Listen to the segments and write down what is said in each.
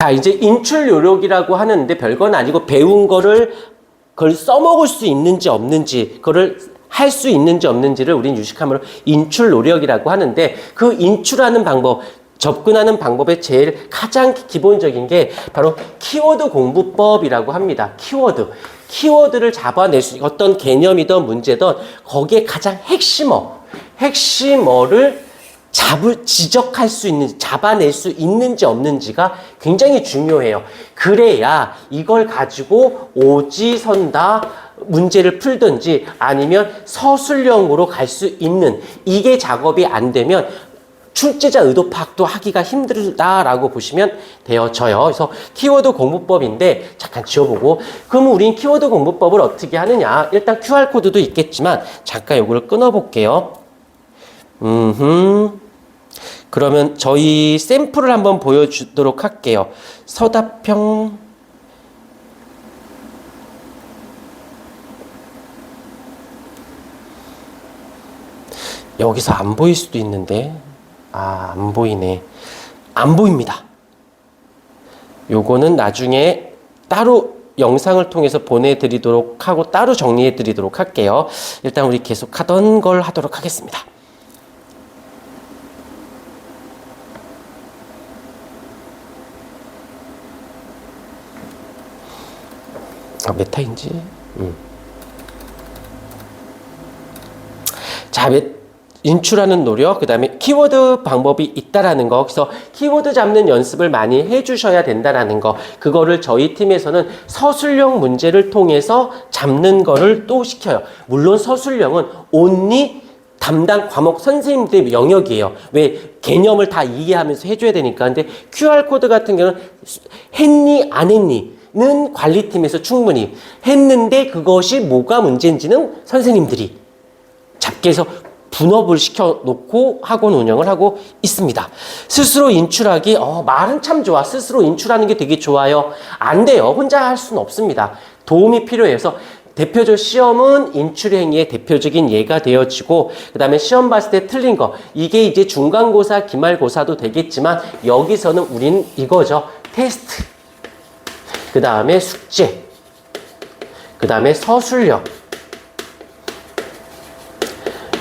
자, 이제 인출 요령이라고 하는데 별건 아니고 배운 거를 그걸 써먹을 수 있는지 없는지, 그거를 할 수 있는지 없는지를 우린 유식함으로 인출 노력이라고 하는데, 그 인출하는 방법, 접근하는 방법의 제일 가장 기본적인 게 바로 키워드 공부법이라고 합니다. 키워드를 잡아낼 수, 어떤 개념이든 문제든 거기에 가장 핵심어를 지적할 수 있는지, 잡아낼 수 있는지 없는지가 굉장히 중요해요. 그래야 이걸 가지고 오지선다 문제를 풀든지 아니면 서술형으로 갈 수 있는, 이게 작업이 안 되면 출제자 의도 파악도 하기가 힘들다라고 보시면 되어져요. 그래서 키워드 공부법인데 잠깐 지워보고, 그럼 우린 키워드 공부법을 어떻게 하느냐. 일단 QR코드도 있겠지만 잠깐 요거를 끊어볼게요. 그러면 저희 샘플을 한번 보여주도록 할게요. 서답형 여기서 안 보일 수도 있는데, 안 보이네. 안 보입니다. 요거는 나중에 따로 영상을 통해서 보내드리도록 하고 따로 정리해드리도록 할게요. 일단 우리 계속 하던 걸 하도록 하겠습니다. 메타인지? 자, 인출하는 노력, 그 다음에 키워드 방법이 있다라는 거, 그래서 키워드 잡는 연습을 많이 해주셔야 된다라는 거, 그거를 저희 팀에서는 서술형 문제를 통해서 잡는 거를 또 시켜요. 물론 서술형은 only 담당 과목 선생님들의 영역이에요. 왜? 개념을 다 이해하면서 해줘야 되니까. 근데 QR코드 같은 경우는 했니, 안 했니? 는 관리팀에서 충분히 했는데 그것이 뭐가 문제인지는 선생님들이 잡게 해서 분업을 시켜놓고 학원 운영을 하고 있습니다. 스스로 인출하기, 말은 참 좋아. 스스로 인출하는 게 되게 좋아요. 안 돼요. 혼자 할 수는 없습니다. 도움이 필요해서 대표적 시험은 인출행위의 대표적인 예가 되어지고, 그 다음에 시험 봤을 때 틀린 거, 이게 이제 중간고사, 기말고사도 되겠지만 여기서는 우린 이거죠. 테스트, 그 다음에 숙제, 그 다음에 서술형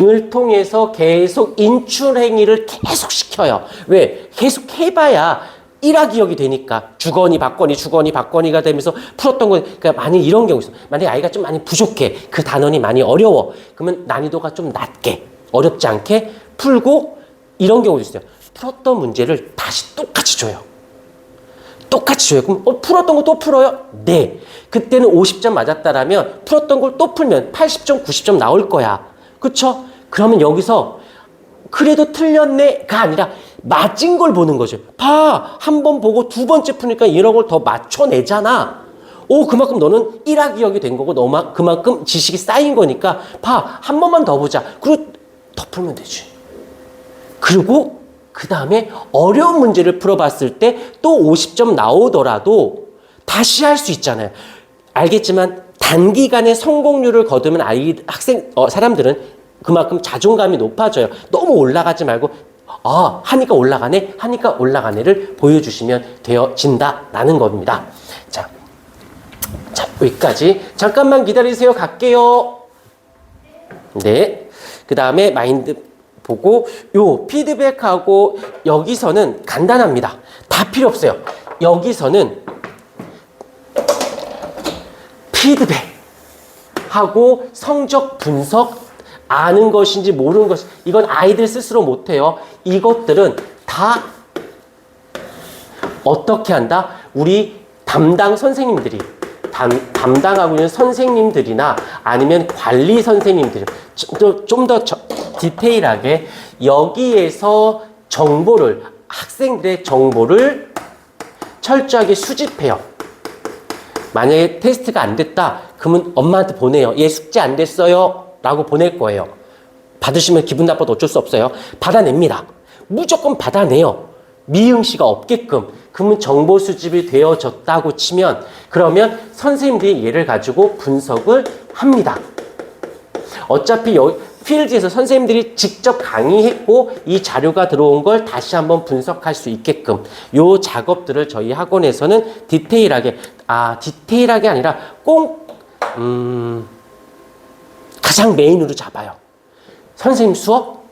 을 통해서 계속 인출 행위를 계속 시켜요. 왜? 계속 해봐야 1화 기억이 되니까. 주거니 받거니가 되면서 풀었던 거. 그러니까 많이 이런 경우 있어. 만약에 아이가 좀 많이 부족해, 그 단원이 많이 어려워, 그러면 난이도가 좀 낮게, 어렵지 않게 풀고, 이런 경우도 있어요. 풀었던 문제를 다시 똑같이 줘요. 그럼 풀었던 거 또 풀어요? 네. 그때는 50점 맞았다라면 풀었던 걸 또 풀면 80점, 90점 나올 거야. 그쵸? 그러면 여기서 그래도 틀렸네가 아니라 맞은 걸 보는 거죠. 봐, 한 번 보고 두 번째 푸니까 이런 걸 더 맞춰내잖아. 그만큼 너는 1화 기억이 된 거고 그만큼 지식이 쌓인 거니까 봐, 한 번만 더 보자. 그리고 더 풀면 되지. 그리고 그 다음에 어려운 문제를 풀어봤을 때 또 50점 나오더라도 다시 할 수 있잖아요. 알겠지만 단기간에 성공률을 거두면 사람들은 그만큼 자존감이 높아져요. 너무 올라가지 말고, 하니까 올라가네를 보여주시면 되어진다라는 겁니다. 자, 여기까지. 잠깐만 기다리세요. 갈게요. 네. 그 다음에 마인드 보고, 요 피드백하고, 여기서는 간단합니다. 다 필요 없어요. 여기서는 피드백하고 성적 분석, 아는 것인지 모르는 것인지, 이건 아이들 스스로 못해요. 이것들은 다 어떻게 한다? 우리 담당 선생님들이, 담당하고 있는 선생님들이나 아니면 관리 선생님들, 좀 더 디테일하게 여기에서 학생들의 정보를 철저하게 수집해요. 만약에 테스트가 안 됐다, 그러면 엄마한테 보내요. 얘 숙제 안 됐어요 라고 보낼 거예요. 받으시면 기분 나빠도 어쩔 수 없어요. 받아냅니다. 무조건 받아내요. 미응시가 없게끔. 그러면 정보 수집이 되어졌다고 치면, 그러면 선생님들이 얘를 가지고 분석을 합니다. 어차피 필드에서 선생님들이 직접 강의했고 이 자료가 들어온 걸 다시 한번 분석할 수 있게끔 요 작업들을 저희 학원에서는 디테일하게 아니라 꼭 가장 메인으로 잡아요. 선생님 수업?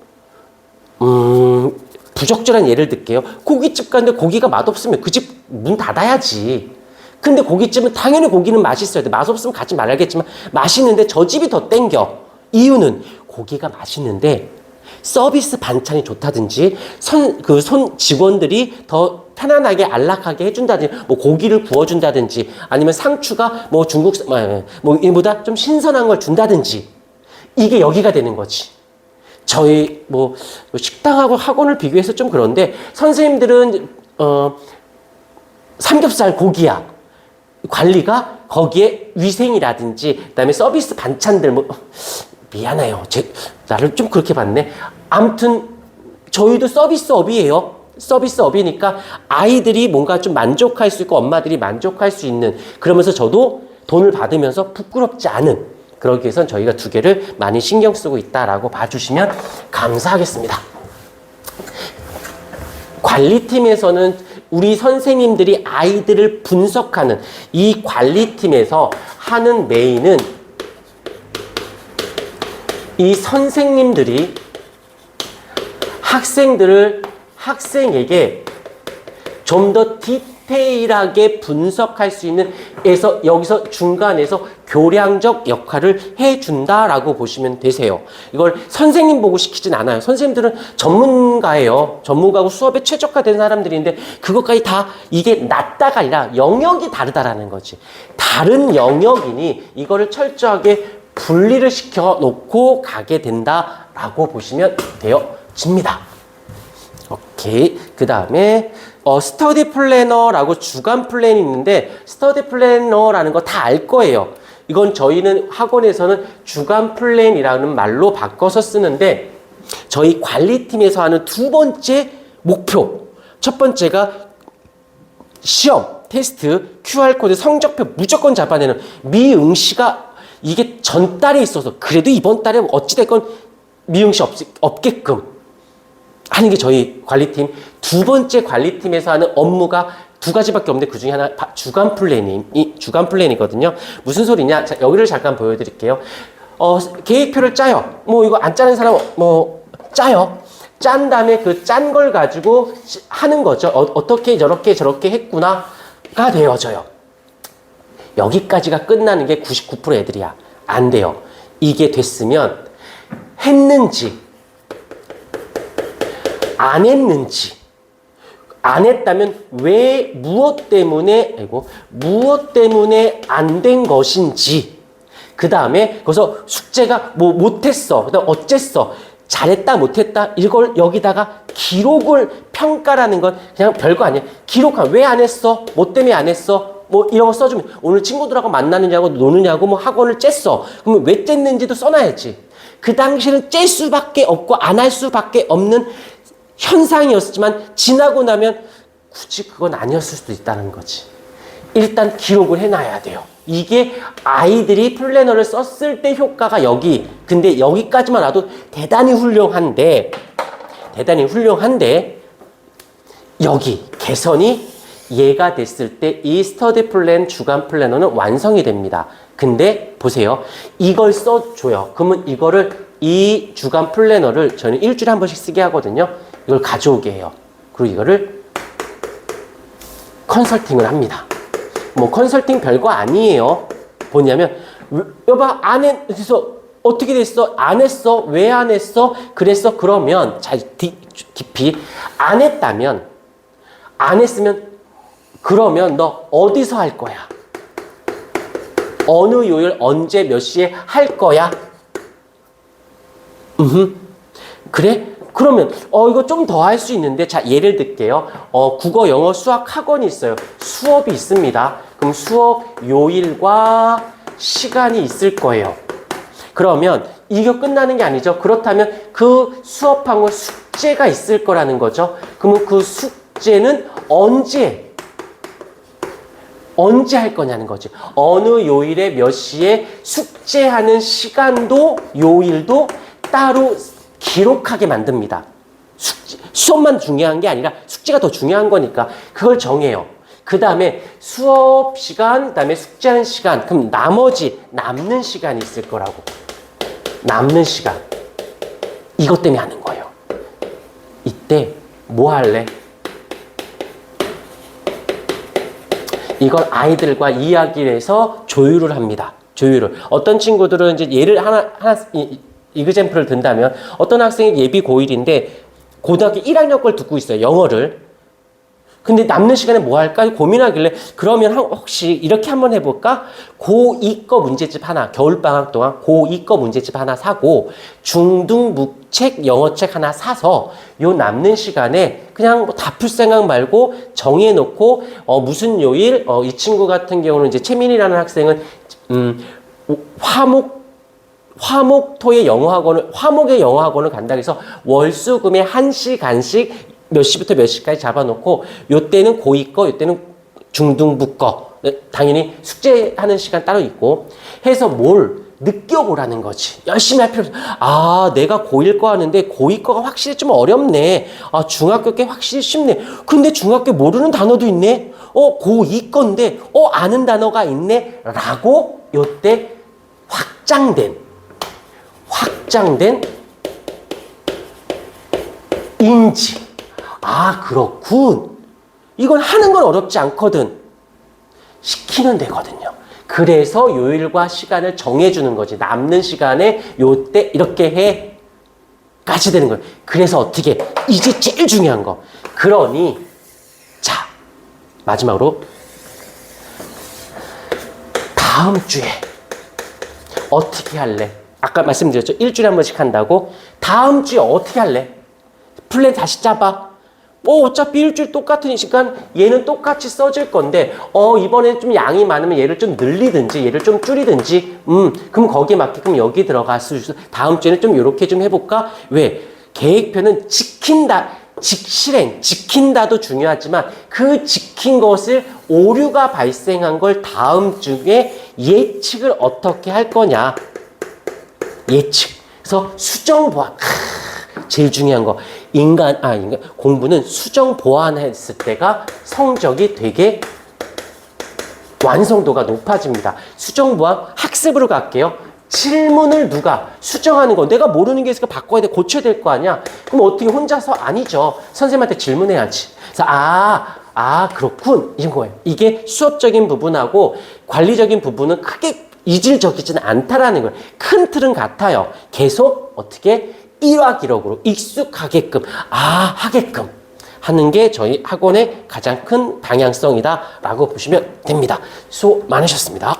부적절한 예를 들게요. 고깃집 갔는데 고기가 맛없으면 그 집 문 닫아야지. 근데 고깃집은 당연히 고기는 맛있어야 돼. 맛없으면 가지 말아야겠지만 맛있는데 저 집이 더 땡겨. 이유는 고기가 맛있는데 서비스 반찬이 좋다든지 손 직원들이 더 편안하게 안락하게 해준다든지 뭐 고기를 구워준다든지 아니면 상추가 뭐 중국산 뭐 이보다 좀 신선한 걸 준다든지 이게 여기가 되는 거지. 저희 뭐 식당하고 학원을 비교해서 좀 그런데 선생님들은 삼겹살 고기야. 관리가 거기에 위생이라든지 그다음에 서비스 반찬들 뭐 미안해요. 나를 좀 그렇게 봤네. 아무튼 저희도 서비스업이에요. 서비스업이니까 아이들이 뭔가 좀 만족할 수 있고 엄마들이 만족할 수 있는 그러면서 저도 돈을 받으면서 부끄럽지 않은 그러기 위해선 저희가 두 개를 많이 신경 쓰고 있다라고 봐주시면 감사하겠습니다. 관리팀에서는 우리 선생님들이 아이들을 분석하는 이 관리팀에서 하는 메인은 이 선생님들이 학생에게 좀 더 디테일하게 분석할 수 있는 여기서 중간에서 교량적 역할을 해준다라고 보시면 되세요. 이걸 선생님 보고 시키진 않아요. 선생님들은 전문가예요. 전문가고 수업에 최적화된 사람들인데 그것까지 다 이게 낫다가 아니라 영역이 다르다라는 거지. 다른 영역이니 이거를 철저하게 분리를 시켜 놓고 가게 된다라고 보시면 되어집니다. 오케이. 그 다음에 스터디 플래너라고 주간 플랜이 있는데 스터디 플래너라는 거 다 알 거예요. 이건 저희는 학원에서는 주간 플랜이라는 말로 바꿔서 쓰는데 저희 관리팀에서 하는 두 번째 목표. 첫 번째가 시험, 테스트, QR코드, 성적표 무조건 잡아내는 미응시가 이게 전달에 있어서 그래도 이번 달에 어찌됐건 미응시 없게끔 하는 게 저희 관리팀. 두 번째 관리팀에서 하는 업무가 두 가지밖에 없는데 그 중에 하나 주간 플랜이거든요. 무슨 소리냐? 자, 여기를 잠깐 보여드릴게요. 계획표를 짜요. 뭐 이거 안 짜는 사람 뭐 짜요. 짠 다음에 그 짠 걸 가지고 하는 거죠. 어떻게 저렇게 했구나가 되어져요. 여기까지가 끝나는 게 99% 애들이야. 안 돼요. 이게 됐으면 했는지 안 했는지 안 했다면 왜 무엇 때문에 안 된 것인지 그 다음에 거기서 숙제가 뭐 못했어 그다음 어쨌어 잘했다 못했다 이걸 여기다가 기록을 평가라는 건 그냥 별거 아니야. 기록한 왜 안 했어 뭐 때문에 안 했어 뭐 이런 거 써주면 오늘 친구들하고 만나느냐고 노느냐고 뭐 학원을 쬐어 그러면 왜 쬐는지도 써놔야지. 그 당시에는 쬐 수밖에 없고 안 할 수밖에 없는 현상이었지만 지나고 나면 굳이 그건 아니었을 수도 있다는 거지. 일단 기록을 해놔야 돼요. 이게 아이들이 플래너를 썼을 때 효과가 여기. 근데 여기까지만 와도 대단히 훌륭한데 여기 개선이 얘가 됐을 때 이 스터디 플랜 주간 플래너는 완성이 됩니다. 근데 보세요. 이걸 써줘요. 그러면 이 주간 플래너를 저는 일주일에 한 번씩 쓰게 하거든요. 이걸 가져오게 해요. 그리고 이거를 컨설팅을 합니다. 뭐 컨설팅 별거 아니에요. 뭐냐면 여봐 그래서 어떻게 됐어? 안 했어? 왜 안 했어? 그랬어? 그러면 깊이 안 했으면 그러면 너 어디서 할 거야? 어느 요일 언제 몇 시에 할 거야? 그래? 그러면 이거 좀 더 할 수 있는데 자 예를 들게요. 국어, 영어, 수학 학원이 있어요. 수업이 있습니다. 그럼 수업 요일과 시간이 있을 거예요. 그러면 이거 끝나는 게 아니죠. 그렇다면 그 수업한 거 숙제가 있을 거라는 거죠. 그러면 그 숙제는 언제 할 거냐는 거지. 어느 요일에 몇 시에 숙제하는 시간도 요일도 따로 기록하게 만듭니다. 수업만 중요한 게 아니라 숙제가 더 중요한 거니까 그걸 정해요. 그 다음에 수업 시간, 그 다음에 숙제하는 시간, 그럼 나머지 남는 시간이 있을 거라고. 남는 시간. 이것 때문에 하는 거예요. 이때 뭐 할래? 이걸 아이들과 이야기를 해서 조율을 합니다. 조율을. 어떤 친구들은 이제 예를 이그젬플을 든다면 어떤 학생이 예비 고1인데 고등학교 1학년 걸 듣고 있어요. 영어를. 근데 남는 시간에 뭐 할까 고민하길래 그러면 혹시 이렇게 한번 해볼까? 고2 거 문제집 하나, 겨울방학 동안 고2 거 문제집 하나 사고 중등묵책, 영어책 하나 사서 요 남는 시간에 그냥 뭐 다 풀 생각 말고 정해놓고 무슨 요일, 이 친구 같은 경우는 이제 최민이라는 학생은 화목토의 영어학원을 간다 해서 월수금에 1시간씩 몇 시부터 몇 시까지 잡아놓고 요때는 고2 거, 요때는 중등부 거. 당연히 숙제하는 시간 따로 있고 해서 뭘 느껴보라는 거지. 열심히 할 필요 없어. 아, 내가 고1 거 하는데 고2 거가 확실히 좀 어렵네. 아, 중학교 게 확실히 쉽네. 근데 중학교 모르는 단어도 있네. 고2 건데 아는 단어가 있네. 라고 요때 확장된 인지. 아, 그렇군. 이건 하는 건 어렵지 않거든. 시키면 되거든요. 그래서 요일과 시간을 정해주는 거지. 남는 시간에 요때 이렇게 해. 까지 되는 거예요. 그래서 어떻게, 이제 제일 중요한 거. 그러니, 자, 마지막으로. 다음 주에 어떻게 할래? 아까 말씀드렸죠? 일주일에 한 번씩 한다고. 다음 주에 어떻게 할래? 플랜 다시 짜봐. 어차피 일주일 똑같은 시간 얘는 똑같이 써질 건데 이번에 좀 양이 많으면 얘를 좀 늘리든지 얘를 좀 줄이든지 그럼 거기에 맞게끔 여기 들어갈 수 있어. 다음 주에는 좀 이렇게 좀 해볼까? 왜? 계획표는 지킨다도 중요하지만 그 지킨 것을 오류가 발생한 걸 다음 주에 예측을 어떻게 할 거냐. 예측. 그래서 수정 보완. 제일 중요한 거. 공부는 수정 보완했을 때가 성적이 되게 완성도가 높아집니다. 수정 보완 학습으로 갈게요. 질문을 누가 수정하는 거. 내가 모르는 게 있으니까 바꿔야 돼. 고쳐야 될 거 아니야. 그럼 어떻게 혼자서 아니죠. 선생님한테 질문해야지. 그래서 그렇군. 이런 거예요. 이게 수업적인 부분하고 관리적인 부분은 크게 이질적이지는 않다라는 거예요. 큰 틀은 같아요. 계속 어떻게 일화기록으로 익숙하게끔 하게끔 하는 게 저희 학원의 가장 큰 방향성이다라고 보시면 됩니다. 수고 많으셨습니다.